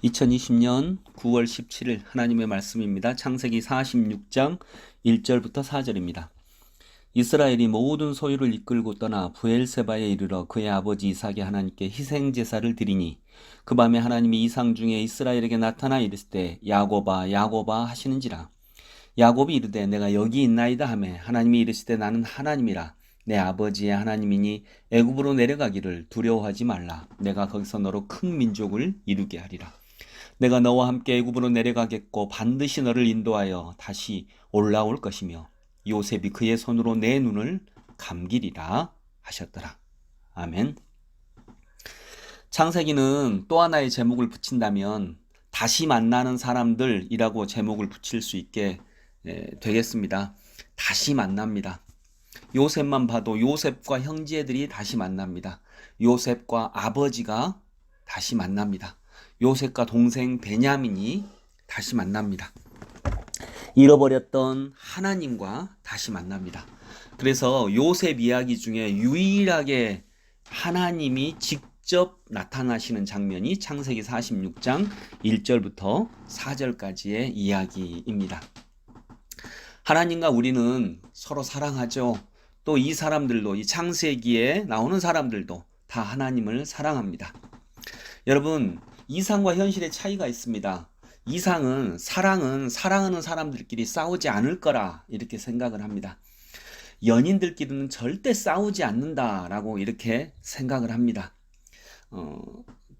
2020년 9월 17일 하나님의 말씀입니다. 창세기 46장 1절부터 4절입니다. 이스라엘이 모든 소유를 이끌고 떠나 브엘세바에 이르러 그의 아버지 이삭의 하나님께 희생 제사를 드리니 그 밤에 하나님이 이상 중에 이스라엘에게 나타나 이르시되 야곱아 야곱아 하시는지라. 야곱이 이르되 내가 여기 있나이다 하매 하나님이 이르시되 나는 하나님이라 내 아버지의 하나님이니 애굽으로 내려가기를 두려워하지 말라. 내가 거기서 너로 큰 민족을 이루게 하리라. 내가 너와 함께 애굽으로 내려가겠고 반드시 너를 인도하여 다시 올라올 것이며 요셉이 그의 손으로 내 눈을 감기리라 하셨더라. 아멘. 창세기는 또 하나의 제목을 붙인다면 다시 만나는 사람들이라고 제목을 붙일 수 있게 되겠습니다. 다시 만납니다. 요셉만 봐도 요셉과 형제들이 다시 만납니다. 요셉과 아버지가 다시 만납니다. 요셉과 동생 베냐민이 다시 만납니다. 잃어버렸던 하나님과 다시 만납니다. 그래서 요셉 이야기 중에 유일하게 하나님이 직접 나타나시는 장면이 창세기 46장 1절부터 4절까지의 이야기입니다. 하나님과 우리는 서로 사랑하죠. 또 이 사람들도, 이 창세기에 나오는 사람들도 다 하나님을 사랑합니다. 여러분, 이상과 현실의 차이가 있습니다. 이상은 사랑하는 사람들끼리 싸우지 않을 거라 이렇게 생각을 합니다. 연인들끼리는 절대 싸우지 않는다라고 이렇게 생각을 합니다.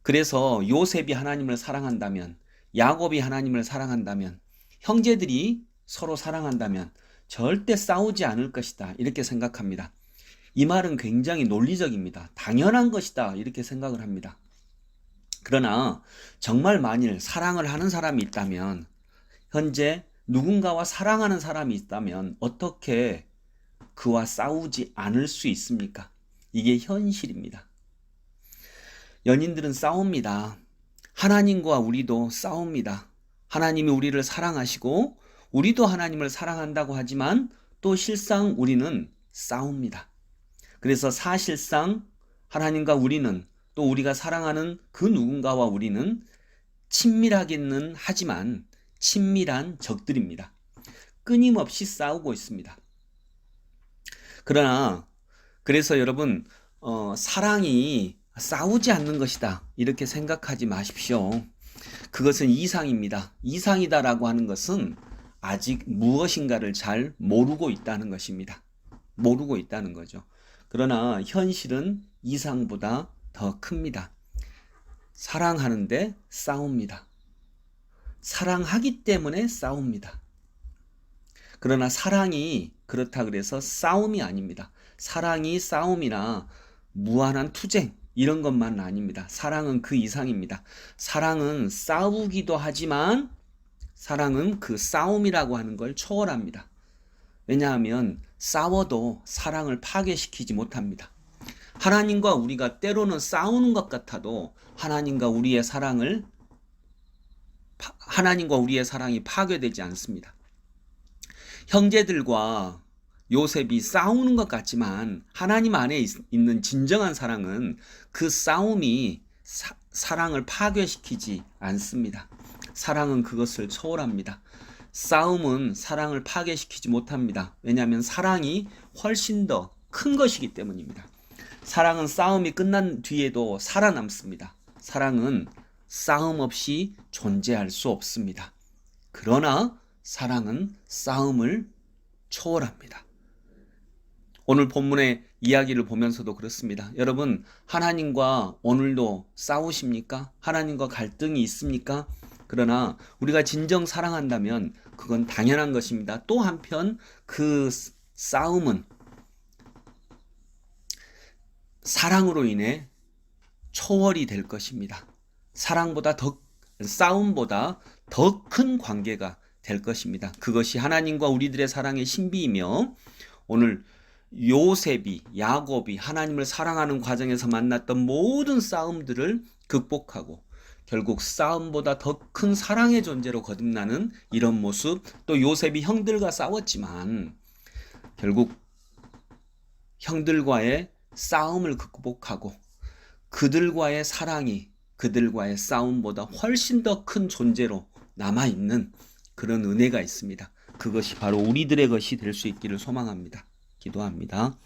그래서 요셉이 하나님을 사랑한다면, 야곱이 하나님을 사랑한다면, 형제들이 서로 사랑한다면 절대 싸우지 않을 것이다 이렇게 생각합니다. 이 말은 굉장히 논리적입니다. 당연한 것이다 이렇게 생각을 합니다. 그러나 정말 만일 사랑을 하는 사람이 있다면, 현재 누군가와 사랑하는 사람이 있다면 어떻게 그와 싸우지 않을 수 있습니까? 이게 현실입니다. 연인들은 싸웁니다. 하나님과 우리도 싸웁니다. 하나님이 우리를 사랑하시고 우리도 하나님을 사랑한다고 하지만 또 실상 우리는 싸웁니다. 그래서 사실상 하나님과 우리는, 또 우리가 사랑하는 그 누군가와 우리는 친밀하기는 하지만 친밀한 적들입니다. 끊임없이 싸우고 있습니다. 그래서 여러분, 사랑이 싸우지 않는 것이다 이렇게 생각하지 마십시오. 그것은 이상입니다. 이상이다라고 하는 것은 아직 무엇인가를 잘 모르고 있다는 것입니다. 모르고 있다는 거죠. 그러나 현실은 이상보다 더 큽니다. 사랑하는데 싸웁니다. 사랑하기 때문에 싸웁니다. 그러나 사랑이 그렇다 그래서 싸움이 아닙니다. 사랑이 싸움이나 무한한 투쟁 이런 것만은 아닙니다. 사랑은 그 이상입니다. 사랑은 싸우기도 하지만 사랑은 그 싸움이라고 하는 걸 초월합니다. 왜냐하면 싸워도 사랑을 파괴시키지 못합니다. 하나님과 우리가 때로는 싸우는 것 같아도 하나님과 우리의 사랑이 파괴되지 않습니다. 형제들과 요셉이 싸우는 것 같지만 하나님 안에 있는 진정한 사랑은 그 싸움이 사랑을 파괴시키지 않습니다. 사랑은 그것을 초월합니다. 싸움은 사랑을 파괴시키지 못합니다. 왜냐하면 사랑이 훨씬 더 큰 것이기 때문입니다. 사랑은 싸움이 끝난 뒤에도 살아남습니다. 사랑은 싸움 없이 존재할 수 없습니다. 그러나 사랑은 싸움을 초월합니다. 오늘 본문의 이야기를 보면서도 그렇습니다. 여러분, 하나님과 오늘도 싸우십니까? 하나님과 갈등이 있습니까? 그러나 우리가 진정 사랑한다면 그건 당연한 것입니다. 또 한편 그 싸움은 사랑으로 인해 초월이 될 것입니다. 싸움보다 더 큰 관계가 될 것입니다. 그것이 하나님과 우리들의 사랑의 신비이며, 오늘 요셉이, 야곱이 하나님을 사랑하는 과정에서 만났던 모든 싸움들을 극복하고 결국 싸움보다 더 큰 사랑의 존재로 거듭나는 이런 모습, 또 요셉이 형들과 싸웠지만 결국 형들과의 싸움을 극복하고 그들과의 사랑이 그들과의 싸움보다 훨씬 더 큰 존재로 남아있는 그런 은혜가 있습니다. 그것이 바로 우리들의 것이 될 수 있기를 소망합니다. 기도합니다.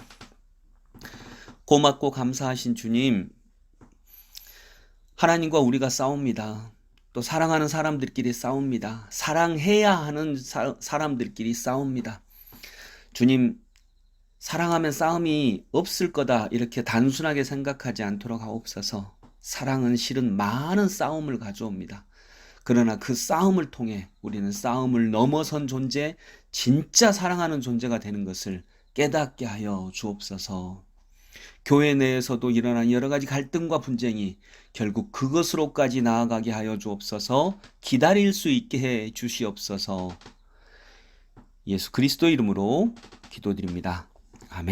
고맙고 감사하신 주님, 하나님과 우리가 싸웁니다. 또 사랑하는 사람들끼리 싸웁니다. 사랑해야 하는 사람들끼리 싸웁니다. 주님, 사랑하면 싸움이 없을 거다 이렇게 단순하게 생각하지 않도록 하옵소서. 사랑은 실은 많은 싸움을 가져옵니다. 그러나 그 싸움을 통해 우리는 싸움을 넘어선 존재, 진짜 사랑하는 존재가 되는 것을 깨닫게 하여 주옵소서. 교회 내에서도 일어난 여러 가지 갈등과 분쟁이 결국 그것으로까지 나아가게 하여 주옵소서. 기다릴 수 있게 해 주시옵소서. 예수 그리스도 이름으로 기도드립니다. 아멘.